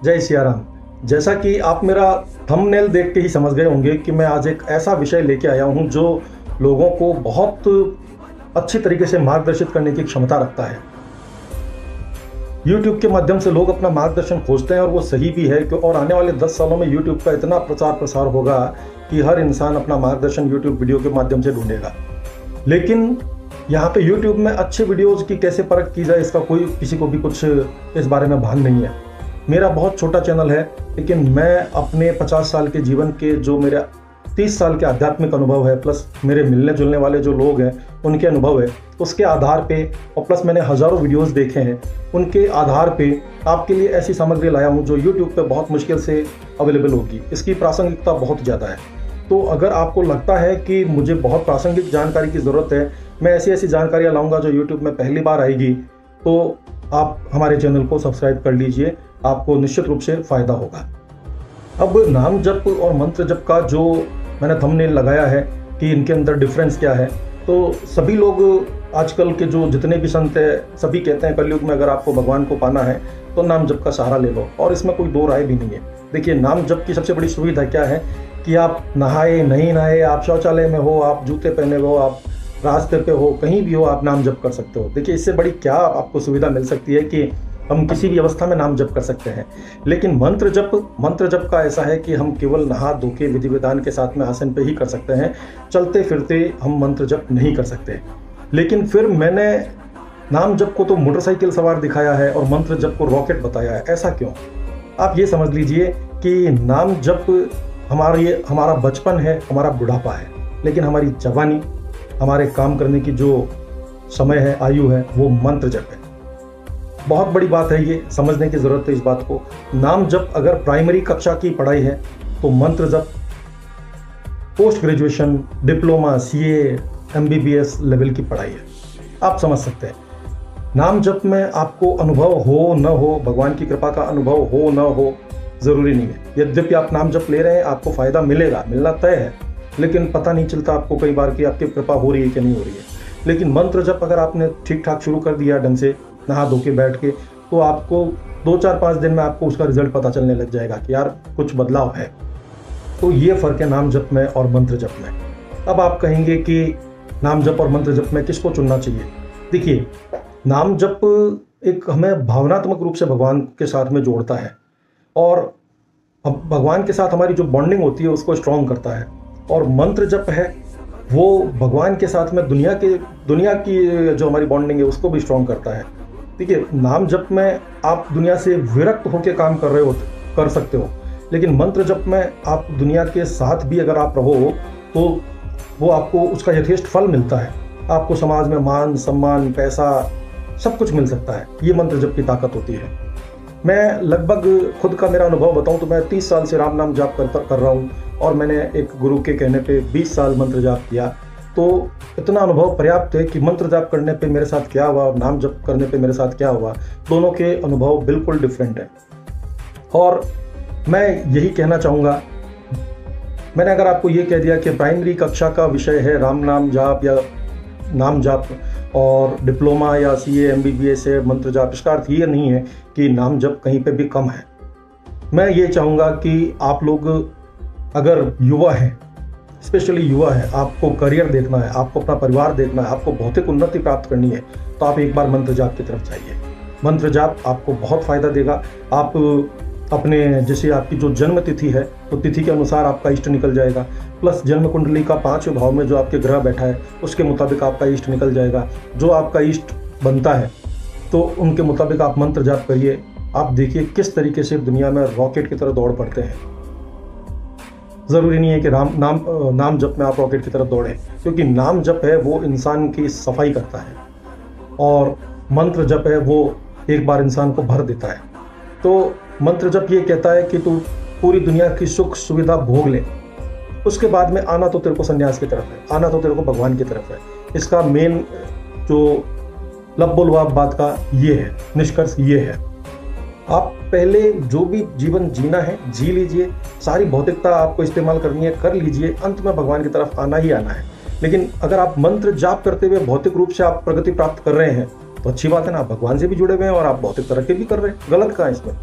जय सिया राम। जैसा कि आप मेरा थंबनेल देख के ही समझ गए होंगे कि मैं आज एक ऐसा विषय लेके आया हूं जो लोगों को बहुत अच्छी तरीके से मार्गदर्शित करने की क्षमता रखता है। YouTube के माध्यम से लोग अपना मार्गदर्शन खोजते हैं और वो सही भी है कि और आने वाले 10 सालों में YouTube का इतना प्रचार प्रसार होगा कि हर इंसान अपना मार्गदर्शन YouTube वीडियो के माध्यम से ढूंढेगा। लेकिन यहाँ पे YouTube में अच्छे वीडियोज़ की कैसे परख की जाए, इसका कोई किसी को भी कुछ इस बारे में भान नहीं है। मेरा बहुत छोटा चैनल है, लेकिन मैं अपने 50 साल के जीवन के जो मेरा 30 साल के आध्यात्मिक अनुभव है, प्लस मेरे मिलने जुलने वाले जो लोग हैं उनके अनुभव है, उसके आधार पे और प्लस मैंने हज़ारों वीडियोस देखे हैं, उनके आधार पे आपके लिए ऐसी सामग्री लाया हूँ जो YouTube पे बहुत मुश्किल से अवेलेबल होगी। इसकी प्रासंगिकता बहुत ज़्यादा है। तो अगर आपको लगता है कि मुझे बहुत प्रासंगिक जानकारी की ज़रूरत है, मैं ऐसी ऐसी जानकारियाँ लाऊंगा जो YouTube में पहली बार आएगी, तो आप हमारे चैनल को सब्सक्राइब कर लीजिए, आपको निश्चित रूप से फ़ायदा होगा। अब नाम जप और मंत्र जप का जो मैंने थंबनेल लगाया है कि इनके अंदर डिफरेंस क्या है, तो सभी लोग आजकल के जो जितने भी संत हैं सभी कहते हैं कलयुग में अगर आपको भगवान को पाना है तो नाम जप का सहारा ले लो, और इसमें कोई दो राय भी नहीं है। देखिए, नाम जप की सबसे बड़ी सुविधा क्या है कि आप नहाए नहीं नहाए, आप शौचालय में हो, आप जूते पहने हो, आप रास्ते पे हो, कहीं भी हो, आप नाम जप कर सकते हो। देखिए, इससे बड़ी क्या आपको सुविधा मिल सकती है कि हम किसी भी अवस्था में नाम जप कर सकते हैं। लेकिन मंत्र जप का ऐसा है कि हम केवल नहा धो के विधि विधान के साथ में आसन पे ही कर सकते हैं, चलते फिरते हम मंत्र जप नहीं कर सकते। लेकिन फिर मैंने नाम जप को तो मोटरसाइकिल सवार दिखाया है और मंत्र जप को रॉकेट बताया है। ऐसा क्यों? आप ये समझ लीजिए कि नाम जप हमारा बचपन है, हमारा बुढ़ापा है, लेकिन हमारी जवानी, हमारे काम करने की जो समय है, आयु है, वो मंत्र जप है। बहुत बड़ी बात है, ये समझने की ज़रूरत है इस बात को। नाम जप अगर प्राइमरी कक्षा की पढ़ाई है तो मंत्र जप post graduation, diploma, CA, MBBS level की पढ़ाई है। आप समझ सकते हैं। नाम जप में आपको अनुभव हो न हो, भगवान की कृपा का अनुभव हो न हो, ज़रूरी नहीं है। यद्यपि आप नाम जप ले रहे हैं, आपको फ़ायदा मिलेगा, मिलना तय है, लेकिन पता नहीं चलता आपको कई बार कि आपकी कृपा हो रही है कि नहीं हो रही है। लेकिन मंत्र जप अगर आपने ठीक ठाक शुरू कर दिया ढंग से, नहा धो के बैठ के, तो आपको 2-4-5 दिन में आपको उसका रिजल्ट पता चलने लग जाएगा कि यार कुछ बदलाव है। तो ये फ़र्क है नाम जप में और मंत्र जप में। अब आप कहेंगे कि नाम जप और मंत्र जप में किसको चुनना चाहिए? देखिए, नाम जप एक हमें भावनात्मक रूप से भगवान के साथ में जोड़ता है, और अब भगवान के साथ हमारी जो बॉन्डिंग होती है उसको स्ट्रॉन्ग करता है। और मंत्र जप है वो भगवान के साथ में दुनिया की जो हमारी बॉन्डिंग है उसको भी स्ट्रॉन्ग करता है। देखिए, नाम जप में आप दुनिया से विरक्त होकर काम कर सकते हो, लेकिन मंत्र जप में आप दुनिया के साथ भी अगर आप रहो तो वो आपको उसका यथेष्ट फल मिलता है। आपको समाज में मान सम्मान, पैसा, सब कुछ मिल सकता है। ये मंत्र जप की ताकत होती है। मैं लगभग खुद का मेरा अनुभव बताऊं तो मैं 30 साल से राम नाम जाप कर रहा हूं, और मैंने एक गुरु के कहने पे 20 साल मंत्र जाप किया। तो इतना अनुभव पर्याप्त है कि मंत्र जाप करने पे मेरे साथ क्या हुआ, नाम जप करने पे मेरे साथ क्या हुआ, दोनों के अनुभव बिल्कुल डिफरेंट है। और मैं यही कहना चाहूँगा, मैंने अगर आपको ये कह दिया कि प्राइमरी कक्षा का विषय है राम नाम जाप या नाम जाप, और डिप्लोमा या CA MBBS है मंत्र जाप, इसका अर्थ ये नहीं है कि नाम जप कहीं पे भी कम है। मैं ये चाहूँगा कि आप लोग अगर युवा हैं, स्पेशली युवा है, आपको करियर देखना है, आपको अपना परिवार देखना है, आपको भौतिक उन्नति प्राप्त करनी है, तो आप एक बार मंत्र जाप की तरफ जाइए। मंत्र जाप आपको बहुत फ़ायदा देगा। आप अपने जैसे आपकी जो जन्म तिथि है तो तिथि के अनुसार आपका इष्ट निकल जाएगा, प्लस जन्म कुंडली का 5वें भाव में जो आपके ग्रह बैठा है उसके मुताबिक आपका इष्ट निकल जाएगा। जो आपका इष्ट बनता है तो उनके मुताबिक आप मंत्र जाप करिए। आप देखिए किस तरीके से दुनिया में रॉकेट की तरह दौड़ पड़ते हैं। ज़रूरी नहीं है कि नाम जप में आप रॉकेट की तरफ दौड़ें, क्योंकि नाम जप है वो इंसान की सफाई करता है, और मंत्र जप है वो एक बार इंसान को भर देता है। तो मंत्र जप ये कहता है कि तू पूरी दुनिया की सुख सुविधा भोग ले, उसके बाद में आना तो तेरे को संन्यास की तरफ है, आना तो तेरे को भगवान की तरफ है। इसका मेन जो लब्बुलवाब बात का ये है, निष्कर्ष ये है। आप पहले जो भी जीवन जीना है जी लीजिए, सारी भौतिकता आपको इस्तेमाल करनी है कर लीजिए, अंत में भगवान की तरफ आना ही आना है। लेकिन अगर आप मंत्र जाप करते हुए भौतिक रूप से आप प्रगति प्राप्त कर रहे हैं तो अच्छी बात है ना, आप भगवान से भी जुड़े हुए हैं और आप भौतिक तरक्की भी कर रहे हैं, गलत कहाँ है इसमें?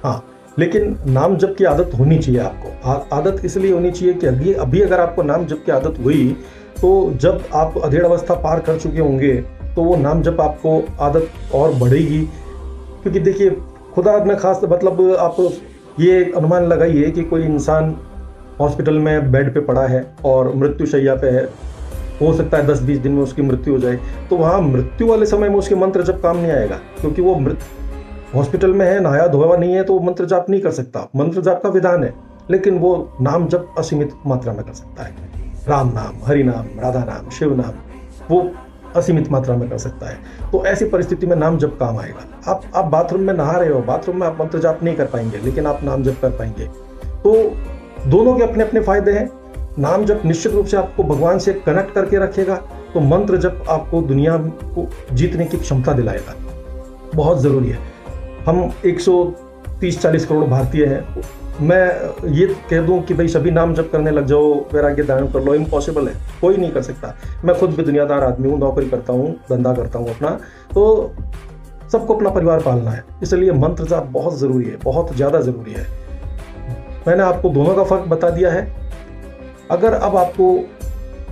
हाँ, लेकिन नाम जप की आदत होनी चाहिए आपको। आदत इसलिए होनी चाहिए कि अभी अगर आपको नाम जप की आदत हुई तो जब आप अधेड़ अवस्था पार कर चुके होंगे तो वो नाम जप आपको आदत और बढ़ेगी। क्योंकि देखिए, खुदा ने खास मतलब आप ये अनुमान लगाइए कि कोई इंसान हॉस्पिटल में बेड पे पड़ा है और मृत्यु शैया पे है, हो सकता है 10-20 दिन में उसकी मृत्यु हो जाए, तो वहाँ मृत्यु वाले समय में उसके मंत्र जप काम नहीं आएगा, क्योंकि वो हॉस्पिटल में है, नहाया धोया नहीं है, तो मंत्र जाप नहीं कर सकता। मंत्र जाप का विधान है, लेकिन वो नाम जप असीमित मात्रा में कर सकता है। राम नाम, हरि नाम, राधा नाम, शिव नाम, वो असीमित मात्रा में कर सकता है। तो ऐसी परिस्थिति में नाम जप काम आएगा। आप बाथरूम में नहा रहे हो, बाथरूम में आप मंत्र जाप नहीं कर पाएंगे, लेकिन आप नाम जप कर पाएंगे। तो दोनों के अपने अपने फायदे हैं। नाम जप निश्चित रूप से आपको भगवान से कनेक्ट करके रखेगा, तो मंत्र जप आपको दुनिया को जीतने की क्षमता दिलाएगा। बहुत ज़रूरी है। हम 130-140 करोड़ भारतीय हैं। मैं ये कह दूं कि भाई सभी नाम जप करने लग जाओ, वैराग्य धारण कर लो, इम्पॉसिबल है, कोई नहीं कर सकता। मैं खुद भी दुनियादार आदमी हूँ, नौकरी करता हूँ, धंधा करता हूँ अपना, तो सबको अपना परिवार पालना है, इसलिए मंत्र जाप बहुत ज़रूरी है, बहुत ज़्यादा ज़रूरी है। मैंने आपको दोनों का फ़र्क बता दिया है। अगर अब आपको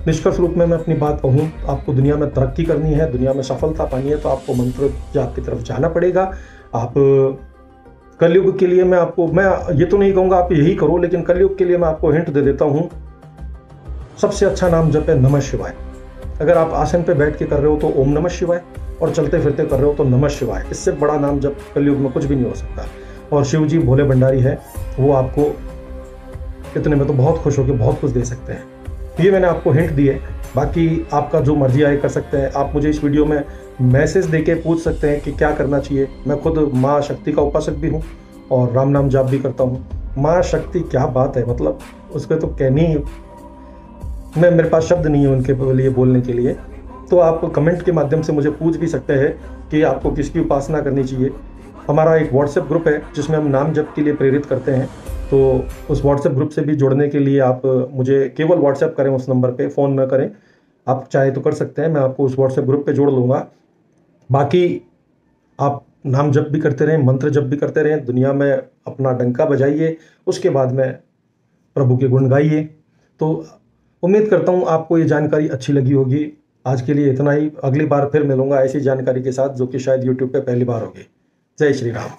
निष्कर्ष रूप में मैं अपनी बात कहूँ, आपको दुनिया में तरक्की करनी है, दुनिया में सफलता पानी है, तो आपको मंत्र जाप की तरफ जाना पड़ेगा। आप कलयुग के लिए मैं ये तो नहीं कहूँगा आप यही करो, लेकिन कलयुग के लिए मैं आपको हिंट दे देता हूँ। सबसे अच्छा नाम जप है नमः शिवाय। अगर आप आसन पे बैठ के कर रहे हो तो ओम नमः शिवाय, और चलते फिरते कर रहे हो तो नमः शिवाय। इससे बड़ा नाम जप कलयुग में कुछ भी नहीं हो सकता। और शिव जी भोले भंडारी है, वो आपको इतने में तो बहुत खुश होकर बहुत कुछ दे सकते हैं। ये मैंने आपको हिंट दी है। बाकी आपका जो मर्जी आए कर सकते हैं। आप मुझे इस वीडियो में मैसेज देके पूछ सकते हैं कि क्या करना चाहिए। मैं खुद माँ शक्ति का उपासक भी हूँ और राम नाम जाप भी करता हूँ। माँ शक्ति क्या बात है, मतलब उसके तो मेरे पास शब्द नहीं है उनके लिए बोलने के लिए। तो आप कमेंट के माध्यम से मुझे पूछ भी सकते हैं कि आपको किसकी उपासना करनी चाहिए। हमारा एक व्हाट्सएप ग्रुप है जिसमें हम नाम जप के लिए प्रेरित करते हैं, तो उस व्हाट्सएप ग्रुप से भी जुड़ने के लिए आप मुझे केवल व्हाट्सएप करें, उस नंबर पे फ़ोन न करें। आप चाहे तो कर सकते हैं, मैं आपको उस व्हाट्सएप ग्रुप पे जोड़ लूँगा। बाकी आप नाम जप भी करते रहें, मंत्र जप भी करते रहें, दुनिया में अपना डंका बजाइए, उसके बाद में प्रभु के गुण गाइए। तो उम्मीद करता हूँ आपको ये जानकारी अच्छी लगी होगी। आज के लिए इतना ही। अगली बार फिर मिलूंगा ऐसी जानकारी के साथ, जो कि शायद यूट्यूब पे पहली बार होगी। जय श्री राम।